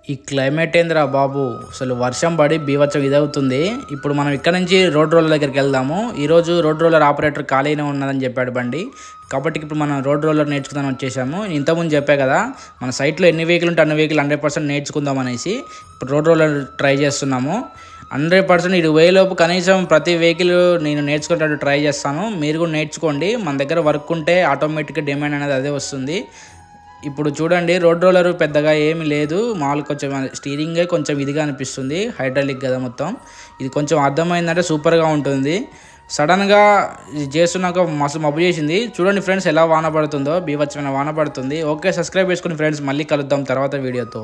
ఈ క్లైమేట్ ఏందిరా బాబు, అసలు వర్షం పడి బీభత్సం ఇదవుతుంది. ఇప్పుడు మనం ఇక్కడ నుంచి రోడ్ రోలర్ దగ్గరికి వెళ్దాము. ఈరోజు రోడ్ రోలర్ ఆపరేటర్ ఖాళీనే ఉన్నదని చెప్పాడు బండి, కాబట్టి ఇప్పుడు మనం రోడ్ రోలర్ నేర్చుకుందాం వచ్చేసాము. ఇంతకుముందు చెప్పా కదా, మన సైట్లో ఎన్ని వెహికల్ ఉంటే అన్ని వెహికల్ 100% నేర్చుకుందాం అనేసి ఇప్పుడు రోడ్ రోలర్ ట్రై చేస్తున్నాము. 100% ఇది వేలోపు కనీసం ప్రతి వెహికల్ నేను నేర్చుకునేటట్టు ట్రై చేస్తాను. మీరు కూడా నేర్చుకోండి. మన దగ్గర వర్క్ ఉంటే ఆటోమేటిక్గా డిమాండ్ అనేది అదే వస్తుంది. ఇప్పుడు చూడండి, రోడ్ రోలర్ పెద్దగా ఏమీ లేదు, మామూలు కొంచెం స్టీరింగే కొంచెం ఇదిగా అనిపిస్తుంది, హైడ్రాలిక్ కదా మొత్తం. ఇది కొంచెం అర్థమైందంటే సూపర్గా ఉంటుంది. సడన్గా చేస్తున్నాక మస్తు మబ్బు చేసింది. చూడండి ఫ్రెండ్స్, ఎలా వాన పడుతుందో, బీభత్సమైన వాన పడుతుంది. ఓకే, సబ్స్క్రైబ్ చేసుకోండి ఫ్రెండ్స్, మళ్ళీ కలుద్దాం తర్వాత వీడియోతో.